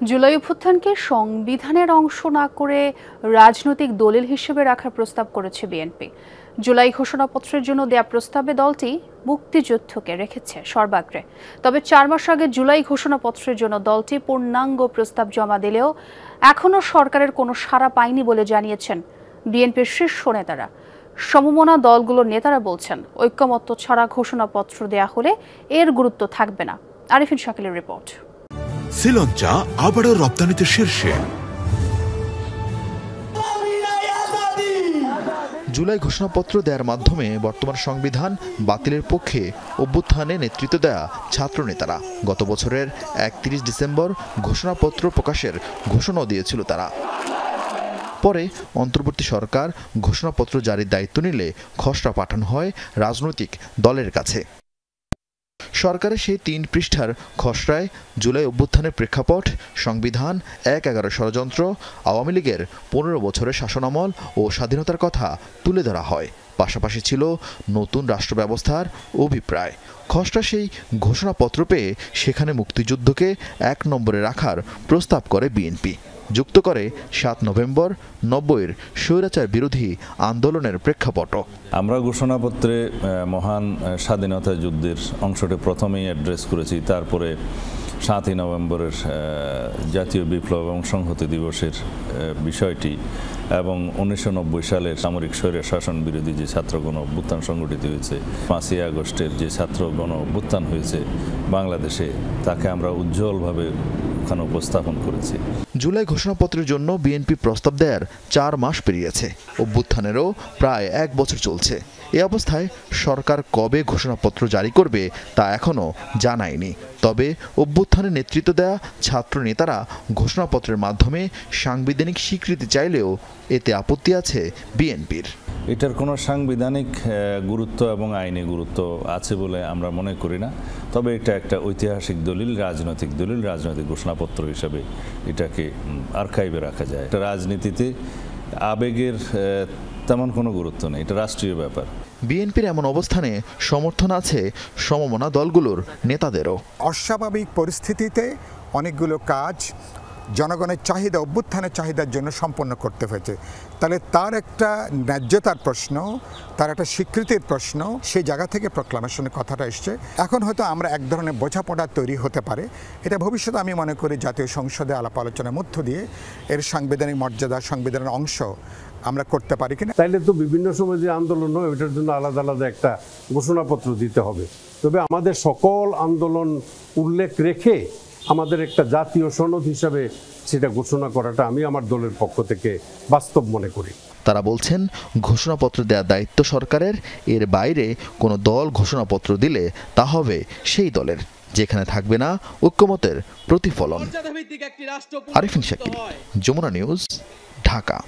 জুলাই অভ্যুত্থানকে সংবিধানের অংশ না করে রাজনৈতিক দলিল হিসেবে রাখার প্রস্তাব করেছে বিএনপি। জুলাই ঘোষণাপত্রের জন্য দেয়া প্রস্তাবে দলটি মুক্তিযুদ্ধকে রেখেছে সর্বাগ্রে। তবে 4 মাস আগে জুলাই ঘোষণাপত্রের জন্য দলটি পূর্ণাঙ্গ প্রস্তাব জমা দিলেও এখনও সরকারের কোনো সাড়া পায়নি বলে জানিয়েছেন বিএনপির শীর্ষ নেতারা। সমমনা দলগুলোর নেতারা বলছেন, ঐক্যমত্য ছাড়া ঘোষণাপত্র দেয়া হলে এর গুরুত্ব থাকবে না। আরিফিন শাকিলের রিপোর্ট। শ্রীলঙ্কা আবারও রপ্তানিতে শীর্ষে। জুলাই ঘোষণাপত্র দেওয়ার মাধ্যমে বর্তমান সংবিধান বাতিলের পক্ষে অভ্যুত্থানে নেতৃত্ব দেয়া ছাত্র নেতারা গত বছরের 31 ডিসেম্বর ঘোষণাপত্র প্রকাশের ঘোষণাও দিয়েছিল তারা। পরে অন্তর্বর্তী সরকার ঘোষণাপত্র জারির দায়িত্ব নিলে খসড়া পাঠানো হয় রাজনৈতিক দলের কাছে। সরকারের সেই 3 পৃষ্ঠার খসড়ায় জুলাই অভ্যুত্থানের প্রেক্ষাপট, সংবিধান, ১/১১ ষড়যন্ত্র, আওয়ামী লীগের 15 বছরের শাসনামল ও স্বাধীনতার কথা তুলে ধরা হয়। পাশাপাশি ছিল নতুন রাষ্ট্র ব্যবস্থার অভিপ্রায়। খসড়া সেই ঘোষণাপত্র পেয়ে সেখানে মুক্তিযুদ্ধকে 1 নম্বরে রাখার প্রস্তাব করে বিএনপি। যুক্ত করে 7 নভেম্বর 90-এর স্বৈরাচার বিরোধী আন্দোলনের প্রেক্ষাপটও। আমরা ঘোষণাপত্রে মহান স্বাধীনতা যুদ্ধের অংশটি প্রথমেই অ্যাড্রেস করেছি, তারপরে 7ই নভেম্বরের জাতীয় বিপ্লব এবং সংহতি দিবসের বিষয়টি এবং 1990 সালের সামরিক স্বৈর শাসন বিরোধী যে ছাত্র গণ অভ্যুত্থান সংগঠিত হয়েছে, 5ই আগস্টের যে ছাত্র গণ অভ্যুত্থান হয়েছে বাংলাদেশে, তাকে আমরা উজ্জ্বলভাবে উপস্থাপন করেছি। জুলাই ঘোষণাপত্রের জন্য বিএনপি প্রস্তাব দেওয়ার 4 মাস পেরিয়েছে। অভ্যুত্থানেরও প্রায় 1 বছর চলছে। এ অবস্থায় সরকার কবে ঘোষণাপত্র জারি করবে তা এখনও জানায়নি। তবে অভ্যুত্থানে নেতৃত্ব দেয়া ছাত্র নেতারা ঘোষণাপত্রের মাধ্যমে সাংবিধানিক স্বীকৃতি চাইলেও এতে আপত্তি আছে বিএনপির। এটার কোনো সাংবিধানিক গুরুত্ব এবং আইনি গুরুত্ব আছে বলে আমরা মনে করি না। তবে এটা একটা ঐতিহাসিক দলিল, রাজনৈতিক দলিল, রাজনৈতিক ঘোষণাপত্র হিসাবে এটাকে আর্কাইভে রাখা যায়। এটা রাজনীতিতে আবেগের তেমন কোনো গুরুত্ব নেই, এটা রাষ্ট্রীয় ব্যাপার। বিএনপির এমন অবস্থানে সমর্থন আছে সমমনা দলগুলোর নেতাদেরও। অস্বাভাবিক পরিস্থিতিতে অনেকগুলো কাজ জনগণের চাহিদা, অভ্যুত্থানের চাহিদার জন্য সম্পন্ন করতে হয়েছে। তাহলে তার একটা ন্যায্যতার প্রশ্ন, তার একটা স্বীকৃতির প্রশ্ন, সেই জায়গা থেকে প্রক্লামেশনের কথাটা এসছে। এখন হয়তো আমরা এক ধরনের বোঝাপড়া তৈরি হতে পারে। এটা ভবিষ্যতে আমি মনে করি জাতীয় সংসদে আলাপ আলোচনার মধ্য দিয়ে এর সাংবিধানিক মর্যাদা, সংবিধানের অংশ আমরা করতে পারি কিনা। তাইলে তো বিভিন্ন সময় যে আন্দোলন হয় ওইটার জন্য আলাদা আলাদা একটা ঘোষণাপত্র দিতে হবে। তবে আমাদের সকল আন্দোলন উল্লেখ রেখে আমাদের একটা জাতীয় সনদ হিসাবে সেটা ঘোষণা করাটা আমি আমার দলের পক্ষ থেকে বাস্তব মনে করি। তারা বলছেন, ঘোষণাপত্র দেওয়ার দায়িত্ব সরকারের, এর বাইরে কোনো দল ঘোষণাপত্র দিলে তা হবে সেই দলের, যেখানে থাকবে না ঐক্যমতের প্রতিফলন। আরিফিন শাকিল, যমুনা নিউজ, ঢাকা।